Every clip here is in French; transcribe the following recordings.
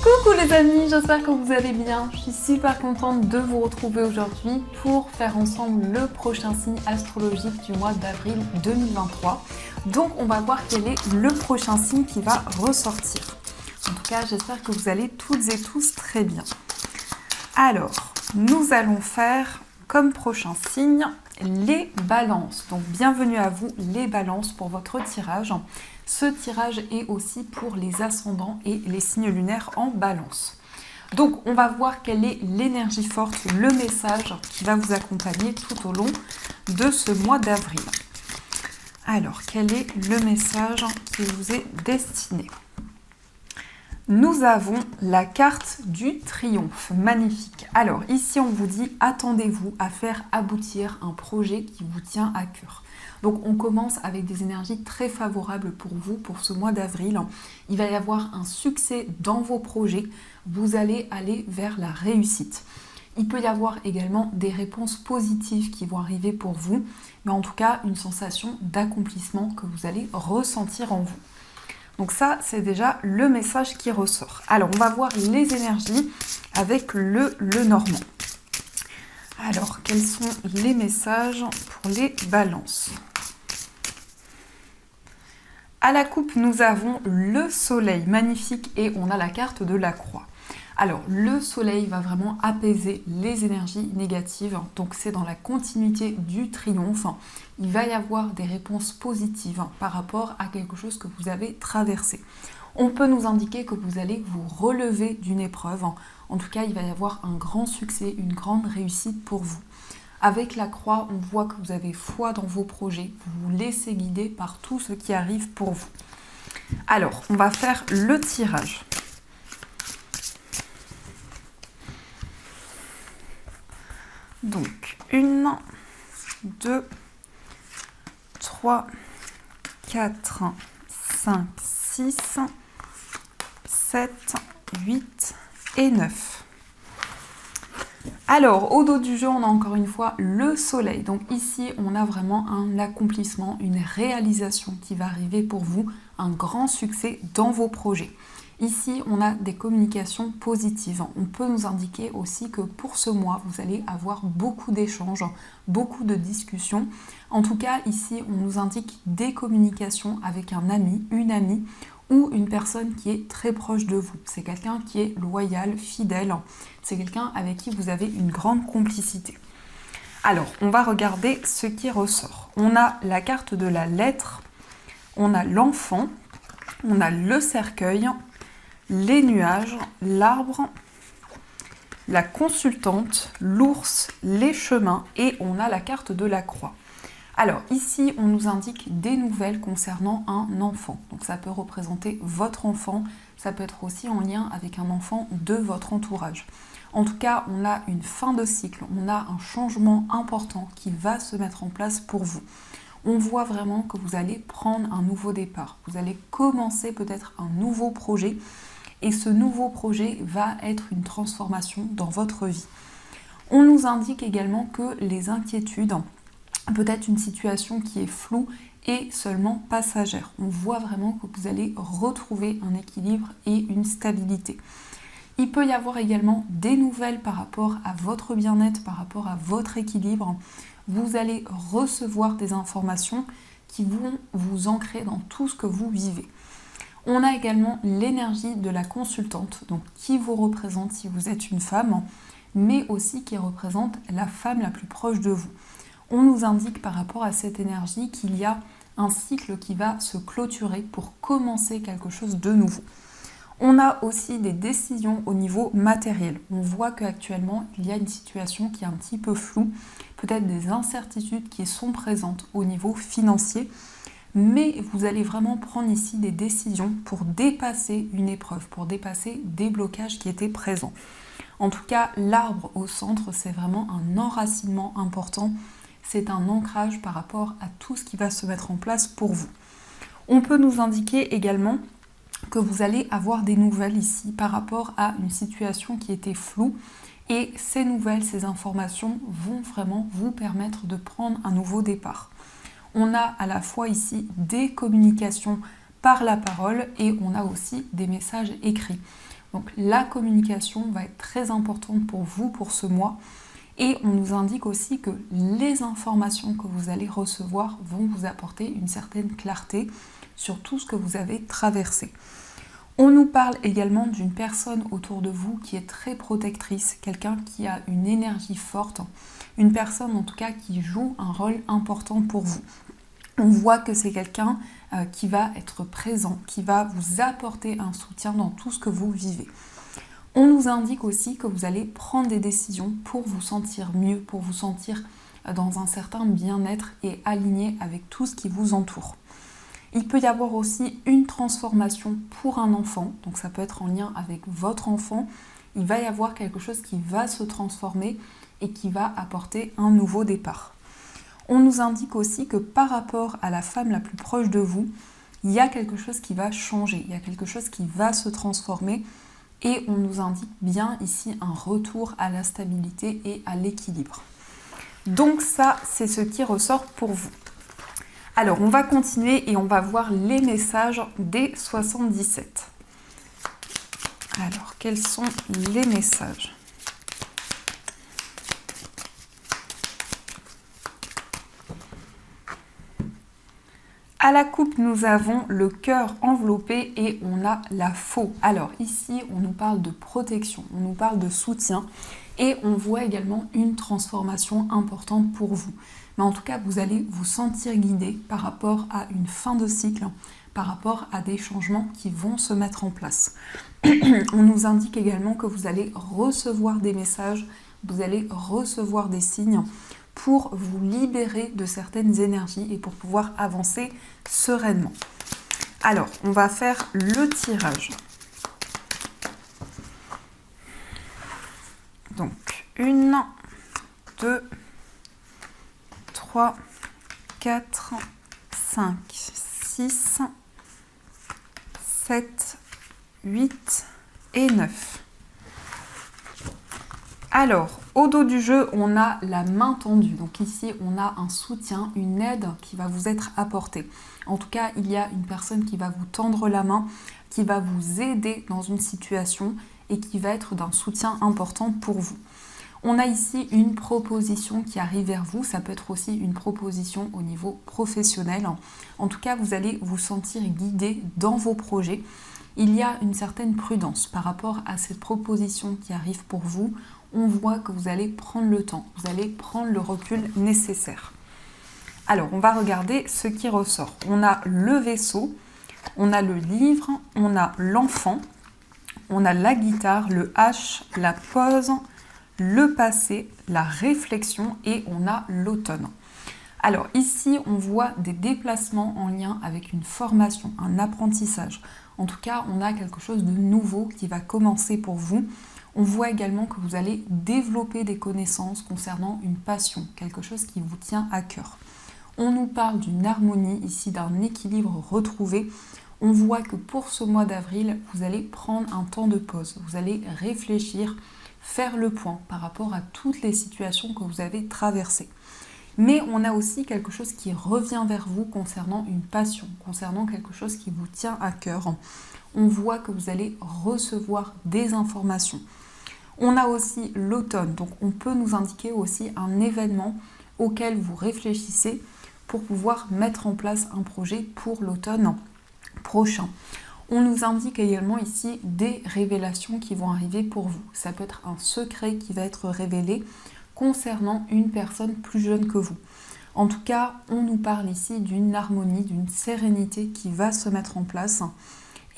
Coucou les amis, j'espère que vous allez bien. Je suis super contente de vous retrouver aujourd'hui pour faire ensemble le prochain signe astrologique du mois d'avril 2023. Donc on va voir quel est le prochain signe qui va ressortir. En tout cas, j'espère que vous allez toutes et tous très bien. Alors, nous allons faire comme prochain signe les balances. Donc bienvenue à vous les balances pour votre tirage. Ce tirage est aussi pour les ascendants et les signes lunaires en balance. Donc on va voir quelle est l'énergie forte, le message qui va vous accompagner tout au long de ce mois d'avril. Alors quel est le message qui vous est destiné ? Nous avons la carte du triomphe, magnifique. Alors ici on vous dit attendez-vous à faire aboutir un projet qui vous tient à cœur. Donc on commence avec des énergies très favorables pour vous pour ce mois d'avril. Il va y avoir un succès dans vos projets, vous allez aller vers la réussite. Il peut y avoir également des réponses positives qui vont arriver pour vous, mais en tout cas une sensation d'accomplissement que vous allez ressentir en vous. Donc ça, c'est déjà le message qui ressort. Alors, on va voir les énergies avec le Normand. Alors, quels sont les messages pour les balances ? À la coupe, nous avons le soleil, magnifique, et on a la carte de la croix. Alors, le soleil va vraiment apaiser les énergies négatives, donc c'est dans la continuité du triomphe. Il va y avoir des réponses positives par rapport à quelque chose que vous avez traversé. On peut nous indiquer que vous allez vous relever d'une épreuve. En tout cas, il va y avoir un grand succès, une grande réussite pour vous. Avec la croix, on voit que vous avez foi dans vos projets, vous vous laissez guider par tout ce qui arrive pour vous. Alors, on va faire le tirage. Donc, 1, 2, 3, 4, 5, 6, 7, 8 et 9. Alors, au dos du jeu, on a encore une fois le soleil. Donc ici, on a vraiment un accomplissement, une réalisation qui va arriver pour vous, un grand succès dans vos projets. Ici, on a des communications positives. On peut nous indiquer aussi que pour ce mois, vous allez avoir beaucoup d'échanges, beaucoup de discussions. En tout cas, ici, on nous indique des communications avec un ami, une amie ou une personne qui est très proche de vous. C'est quelqu'un qui est loyal, fidèle. C'est quelqu'un avec qui vous avez une grande complicité. Alors, on va regarder ce qui ressort. On a la carte de la lettre, on a l'enfant, on a le cercueil, les nuages, l'arbre, la consultante, l'ours, les chemins et on a la carte de la croix. Alors ici, on nous indique des nouvelles concernant un enfant. Donc ça peut représenter votre enfant, ça peut être aussi en lien avec un enfant de votre entourage. En tout cas, on a une fin de cycle, on a un changement important qui va se mettre en place pour vous. On voit vraiment que vous allez prendre un nouveau départ. Vous allez commencer peut-être un nouveau projet et ce nouveau projet va être une transformation dans votre vie. On nous indique également que les inquiétudes, peut-être une situation qui est floue et seulement passagère. On voit vraiment que vous allez retrouver un équilibre et une stabilité. Il peut y avoir également des nouvelles par rapport à votre bien-être, par rapport à votre équilibre. Vous allez recevoir des informations qui vont vous ancrer dans tout ce que vous vivez. On a également l'énergie de la consultante, donc qui vous représente si vous êtes une femme, mais aussi qui représente la femme la plus proche de vous. On nous indique par rapport à cette énergie qu'il y a un cycle qui va se clôturer pour commencer quelque chose de nouveau. On a aussi des décisions au niveau matériel. On voit qu'actuellement, il y a une situation qui est un petit peu floue, peut-être des incertitudes qui sont présentes au niveau financier, mais vous allez vraiment prendre ici des décisions pour dépasser une épreuve, pour dépasser des blocages qui étaient présents. En tout cas, l'arbre au centre, c'est vraiment un enracinement important. C'est un ancrage par rapport à tout ce qui va se mettre en place pour vous. On peut nous indiquer également que vous allez avoir des nouvelles ici par rapport à une situation qui était floue et ces nouvelles, ces informations vont vraiment vous permettre de prendre un nouveau départ. On a à la fois ici des communications par la parole et on a aussi des messages écrits. Donc la communication va être très importante pour vous pour ce mois. Et on nous indique aussi que les informations que vous allez recevoir vont vous apporter une certaine clarté sur tout ce que vous avez traversé. On nous parle également d'une personne autour de vous qui est très protectrice, quelqu'un qui a une énergie forte, une personne en tout cas qui joue un rôle important pour vous. On voit que c'est quelqu'un qui va être présent, qui va vous apporter un soutien dans tout ce que vous vivez. On nous indique aussi que vous allez prendre des décisions pour vous sentir mieux, pour vous sentir dans un certain bien-être et aligné avec tout ce qui vous entoure. Il peut y avoir aussi une transformation pour un enfant, donc ça peut être en lien avec votre enfant. Il va y avoir quelque chose qui va se transformer et qui va apporter un nouveau départ. On nous indique aussi que par rapport à la femme la plus proche de vous, il y a quelque chose qui va changer, il y a quelque chose qui va se transformer et on nous indique bien ici un retour à la stabilité et à l'équilibre. Donc ça, c'est ce qui ressort pour vous. Alors, on va continuer et on va voir les messages des 77. Alors, quels sont les messages ? À la coupe, nous avons le cœur enveloppé et on a la faux. Alors ici, on nous parle de protection, on nous parle de soutien et on voit également une transformation importante pour vous. Mais en tout cas, vous allez vous sentir guidé par rapport à une fin de cycle, par rapport à des changements qui vont se mettre en place. On nous indique également que vous allez recevoir des messages, vous allez recevoir des signes pour vous libérer de certaines énergies et pour pouvoir avancer sereinement. Alors, on va faire le tirage. Donc, 1, 2, 3, 4, 5, 6, 7, 8 et 9. Alors, au dos du jeu, on a la main tendue. Donc ici, on a un soutien, une aide qui va vous être apportée. En tout cas, il y a une personne qui va vous tendre la main, qui va vous aider dans une situation et qui va être d'un soutien important pour vous. On a ici une proposition qui arrive vers vous. Ça peut être aussi une proposition au niveau professionnel. En tout cas, vous allez vous sentir guidé dans vos projets. Il y a une certaine prudence par rapport à cette proposition qui arrive pour vous. On voit que vous allez prendre le temps, vous allez prendre le recul nécessaire. Alors, on va regarder ce qui ressort. On a le vaisseau, on a le livre, on a l'enfant, on a la guitare, le H, la pause, le passé, la réflexion et on a l'automne. Alors ici, on voit des déplacements en lien avec une formation, un apprentissage. En tout cas, on a quelque chose de nouveau qui va commencer pour vous. On voit également que vous allez développer des connaissances concernant une passion, quelque chose qui vous tient à cœur. On nous parle d'une harmonie ici, d'un équilibre retrouvé. On voit que pour ce mois d'avril, vous allez prendre un temps de pause. Vous allez réfléchir, faire le point par rapport à toutes les situations que vous avez traversées. Mais on a aussi quelque chose qui revient vers vous concernant une passion, concernant quelque chose qui vous tient à cœur. On voit que vous allez recevoir des informations. On a aussi l'automne, donc on peut nous indiquer aussi un événement auquel vous réfléchissez pour pouvoir mettre en place un projet pour l'automne prochain. On nous indique également ici des révélations qui vont arriver pour vous. Ça peut être un secret qui va être révélé concernant une personne plus jeune que vous. En tout cas, on nous parle ici d'une harmonie, d'une sérénité qui va se mettre en place.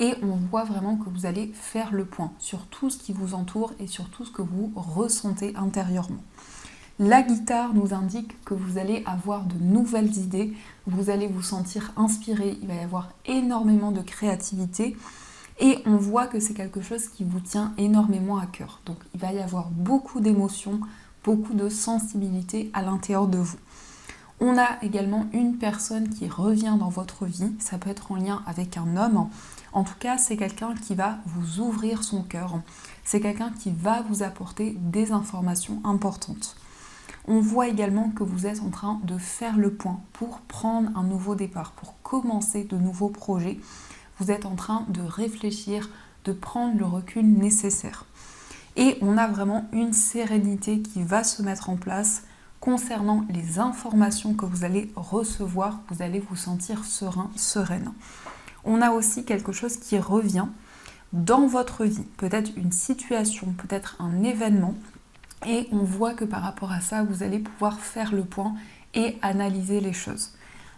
Et on voit vraiment que vous allez faire le point sur tout ce qui vous entoure et sur tout ce que vous ressentez intérieurement. La guitare nous indique que vous allez avoir de nouvelles idées, vous allez vous sentir inspiré, il va y avoir énormément de créativité et on voit que c'est quelque chose qui vous tient énormément à cœur. Donc il va y avoir beaucoup d'émotions, beaucoup de sensibilité à l'intérieur de vous. On a également une personne qui revient dans votre vie, ça peut être en lien avec un homme. En tout cas, c'est quelqu'un qui va vous ouvrir son cœur. C'est quelqu'un qui va vous apporter des informations importantes. On voit également que vous êtes en train de faire le point pour prendre un nouveau départ, pour commencer de nouveaux projets. Vous êtes en train de réfléchir, de prendre le recul nécessaire. Et on a vraiment une sérénité qui va se mettre en place concernant les informations que vous allez recevoir. Vous allez vous sentir serein, sereine. On a aussi quelque chose qui revient dans votre vie, peut-être une situation, peut-être un événement, et on voit que par rapport à ça, vous allez pouvoir faire le point et analyser les choses.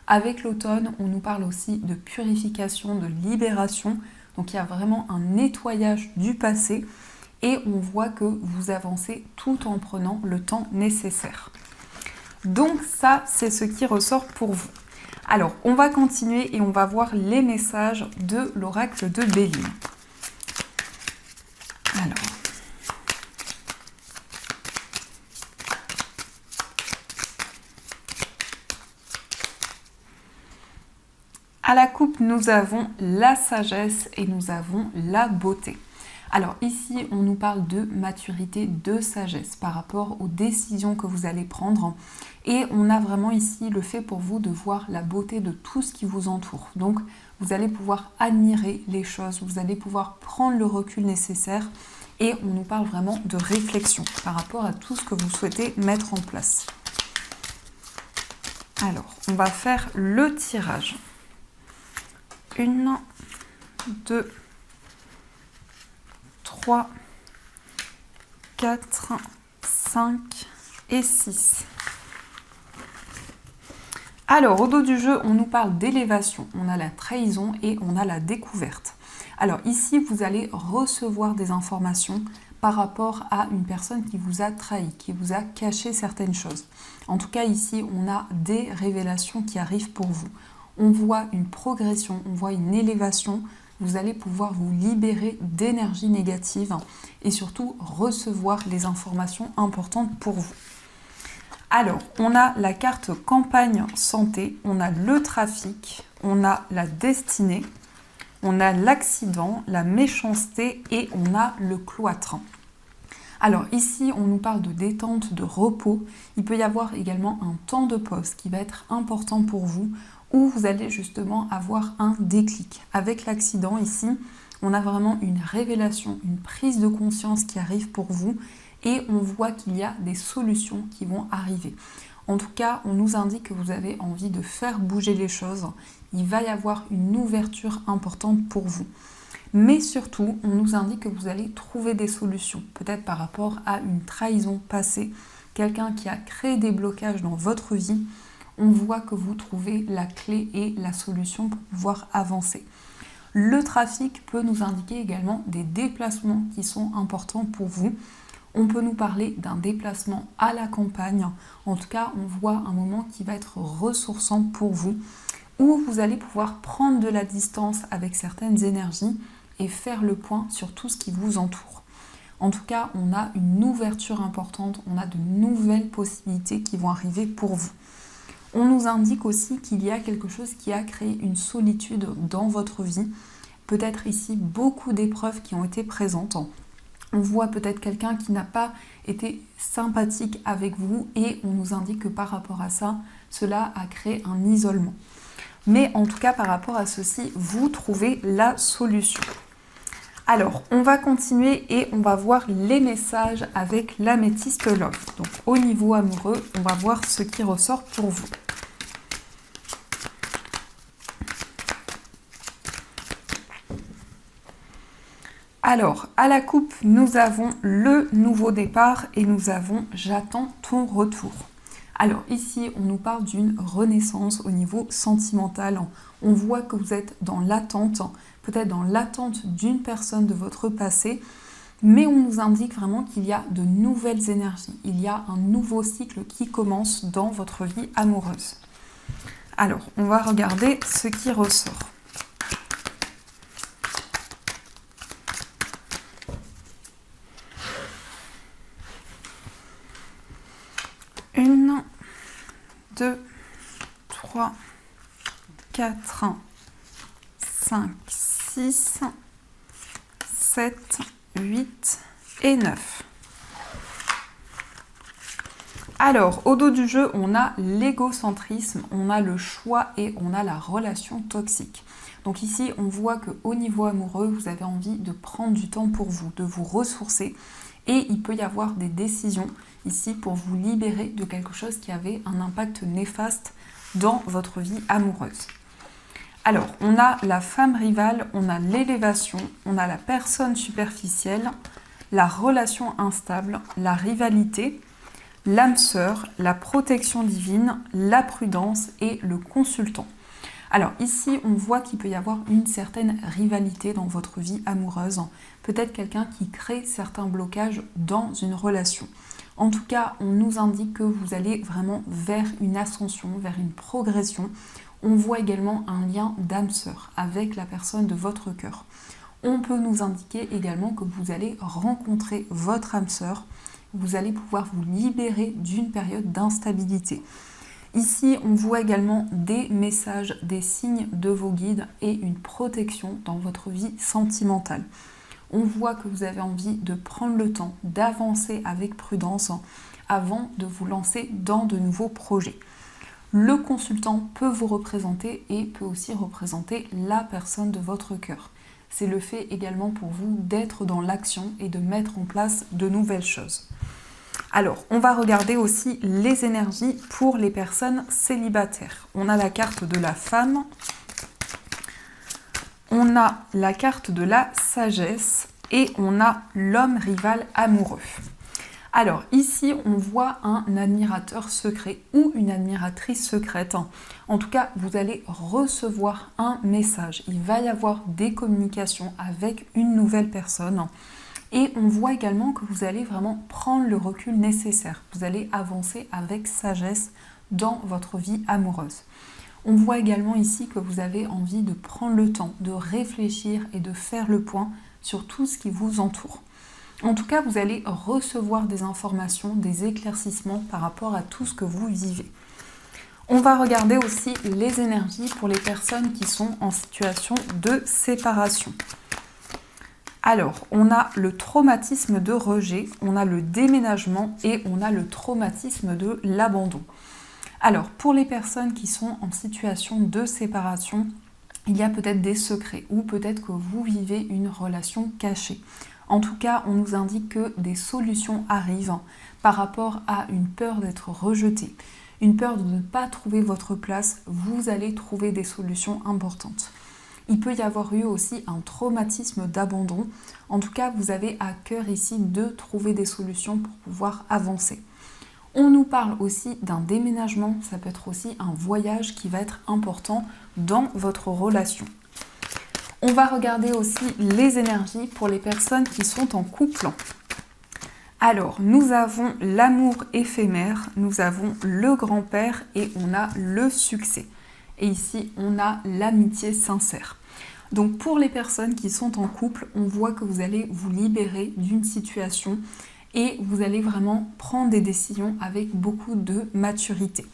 Avec l'automne, on nous parle aussi de purification, de libération, donc il y a vraiment un nettoyage du passé, et on voit que vous avancez tout en prenant le temps nécessaire. Donc ça, c'est ce qui ressort pour vous. Alors, on va continuer et on va voir les messages de l'oracle de Béline. Alors, à la coupe, nous avons la sagesse et nous avons la beauté. Alors ici, on nous parle de maturité, de sagesse par rapport aux décisions que vous allez prendre. Et on a vraiment ici le fait pour vous de voir la beauté de tout ce qui vous entoure. Donc, vous allez pouvoir admirer les choses, vous allez pouvoir prendre le recul nécessaire. Et on nous parle vraiment de réflexion par rapport à tout ce que vous souhaitez mettre en place. Alors, on va faire le tirage. 1, 2, 3, 4, 5 et 6. Alors, au dos du jeu, on nous parle d'élévation. On a la trahison et on a la découverte. Alors ici, vous allez recevoir des informations par rapport à une personne qui vous a trahi, qui vous a caché certaines choses. En tout cas, ici, on a des révélations qui arrivent pour vous. On voit une progression, on voit une élévation. Vous allez pouvoir vous libérer d'énergie négative et surtout recevoir les informations importantes pour vous. Alors, on a la carte campagne santé, on a le trafic, on a la destinée, on a l'accident, la méchanceté et on a le cloître. Alors ici, on nous parle de détente, de repos. Il peut y avoir également un temps de pause qui va être important pour vous, où vous allez justement avoir un déclic. Avec l'accident ici, on a vraiment une révélation, une prise de conscience qui arrive pour vous et on voit qu'il y a des solutions qui vont arriver. En tout cas, on nous indique que vous avez envie de faire bouger les choses. Il va y avoir une ouverture importante pour vous. Mais surtout, on nous indique que vous allez trouver des solutions, peut-être par rapport à une trahison passée, quelqu'un qui a créé des blocages dans votre vie. On voit que vous trouvez la clé et la solution pour pouvoir avancer. Le trafic peut nous indiquer également des déplacements qui sont importants pour vous. On peut nous parler d'un déplacement à la campagne. En tout cas, on voit un moment qui va être ressourçant pour vous, où vous allez pouvoir prendre de la distance avec certaines énergies et faire le point sur tout ce qui vous entoure. En tout cas, on a une ouverture importante, on a de nouvelles possibilités qui vont arriver pour vous. On nous indique aussi qu'il y a quelque chose qui a créé une solitude dans votre vie. Peut-être ici beaucoup d'épreuves qui ont été présentes. On voit peut-être quelqu'un qui n'a pas été sympathique avec vous et on nous indique que par rapport à ça, cela a créé un isolement. Mais en tout cas, par rapport à ceci, vous trouvez la solution. Alors, on va continuer et on va voir les messages avec l'améthyste love. Donc, au niveau amoureux, on va voir ce qui ressort pour vous. Alors, à la coupe, nous avons le nouveau départ et nous avons « J'attends ton retour ». Alors ici, on nous parle d'une renaissance au niveau sentimental. On voit que vous êtes dans l'attente, peut-être dans l'attente d'une personne de votre passé, mais on nous indique vraiment qu'il y a de nouvelles énergies. Il y a un nouveau cycle qui commence dans votre vie amoureuse. Alors, on va regarder ce qui ressort. Une, 2, 3, 4, 5, 6, 7, 8 et 9. Alors, au dos du jeu, on a l'égocentrisme, on a le choix et on a la relation toxique. Donc ici, on voit qu'au niveau amoureux, vous avez envie de prendre du temps pour vous, de vous ressourcer. Et il peut y avoir des décisions ici pour vous libérer de quelque chose qui avait un impact néfaste dans votre vie amoureuse. Alors, on a la femme rivale, on a l'élévation, on a la personne superficielle, la relation instable, la rivalité, l'âme sœur, la protection divine, la prudence et le consultant. Alors ici, on voit qu'il peut y avoir une certaine rivalité dans votre vie amoureuse. Peut-être quelqu'un qui crée certains blocages dans une relation. En tout cas, on nous indique que vous allez vraiment vers une ascension, vers une progression. On voit également un lien d'âme sœur avec la personne de votre cœur. On peut nous indiquer également que vous allez rencontrer votre âme sœur. Vous allez pouvoir vous libérer d'une période d'instabilité. Ici, on voit également des messages, des signes de vos guides et une protection dans votre vie sentimentale. On voit que vous avez envie de prendre le temps, d'avancer avec prudence avant de vous lancer dans de nouveaux projets. Le consultant peut vous représenter et peut aussi représenter la personne de votre cœur. C'est le fait également pour vous d'être dans l'action et de mettre en place de nouvelles choses. Alors, on va regarder aussi les énergies pour les personnes célibataires. On a la carte de la femme, on a la carte de la sagesse et on a l'homme rival amoureux. Alors ici, on voit un admirateur secret ou une admiratrice secrète. En tout cas, vous allez recevoir un message. Il va y avoir des communications avec une nouvelle personne. Et on voit également que vous allez vraiment prendre le recul nécessaire. Vous allez avancer avec sagesse dans votre vie amoureuse. On voit également ici que vous avez envie de prendre le temps, de réfléchir et de faire le point sur tout ce qui vous entoure. En tout cas, vous allez recevoir des informations, des éclaircissements par rapport à tout ce que vous vivez. On va regarder aussi les énergies pour les personnes qui sont en situation de séparation. Alors, on a le traumatisme de rejet, on a le déménagement et on a le traumatisme de l'abandon. Alors, pour les personnes qui sont en situation de séparation, il y a peut-être des secrets ou peut-être que vous vivez une relation cachée. En tout cas, on nous indique que des solutions arrivent par rapport à une peur d'être rejeté, une peur de ne pas trouver votre place. Vous allez trouver des solutions importantes. Il peut y avoir eu aussi un traumatisme d'abandon. En tout cas, vous avez à cœur ici de trouver des solutions pour pouvoir avancer. On nous parle aussi d'un déménagement. Ça peut être aussi un voyage qui va être important dans votre relation. On va regarder aussi les énergies pour les personnes qui sont en couple. Alors, nous avons l'amour éphémère, nous avons le grand-père et on a le succès. Et ici, on a l'amitié sincère. Donc, pour les personnes qui sont en couple, on voit que vous allez vous libérer d'une situation et vous allez vraiment prendre des décisions avec beaucoup de maturité.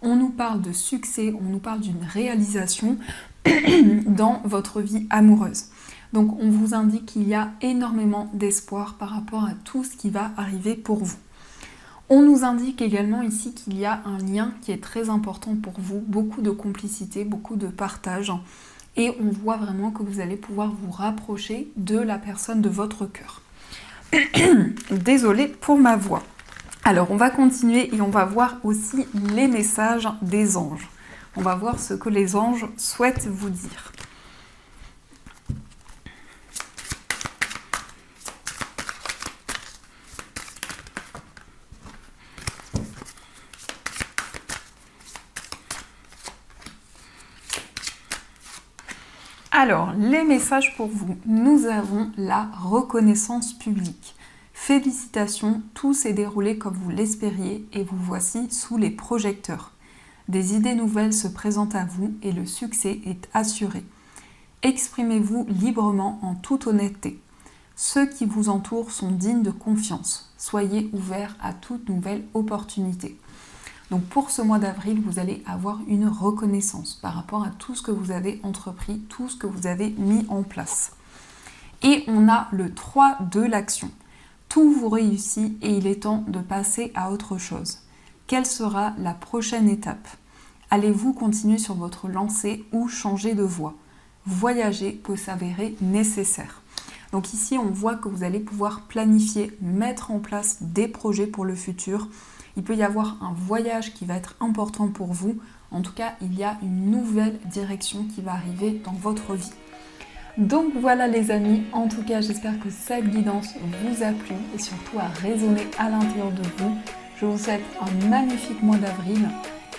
On nous parle de succès, on nous parle d'une réalisation dans votre vie amoureuse. Donc on vous indique qu'il y a énormément d'espoir par rapport à tout ce qui va arriver pour vous. On nous indique également ici qu'il y a un lien qui est très important pour vous, beaucoup de complicité, beaucoup de partage. Et on voit vraiment que vous allez pouvoir vous rapprocher de la personne de votre cœur. Désolée pour ma voix. Alors on va continuer et on va voir aussi les messages des anges. On va voir ce que les anges souhaitent vous dire. Alors, les messages pour vous. Nous avons la reconnaissance publique. Félicitations, tout s'est déroulé comme vous l'espériez et vous voici sous les projecteurs. Des idées nouvelles se présentent à vous et le succès est assuré. Exprimez-vous librement en toute honnêteté. Ceux qui vous entourent sont dignes de confiance. Soyez ouverts à toute nouvelle opportunité. Donc pour ce mois d'avril, vous allez avoir une reconnaissance par rapport à tout ce que vous avez entrepris, tout ce que vous avez mis en place. Et on a le 3 de l'action. Tout vous réussit et il est temps de passer à autre chose. Quelle sera la prochaine étape ? Allez-vous continuer sur votre lancée ou changer de voie ? voyager peut s'avérer nécessaire. Donc ici, on voit que vous allez pouvoir planifier, mettre en place des projets pour le futur. Il peut y avoir un voyage qui va être important pour vous. En tout cas, il y a une nouvelle direction qui va arriver dans votre vie. Donc voilà les amis, en tout cas j'espère que cette guidance vous a plu et surtout a résonné à l'intérieur de vous. Je vous souhaite un magnifique mois d'avril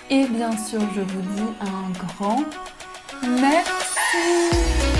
et bien sûr je vous dis un grand merci.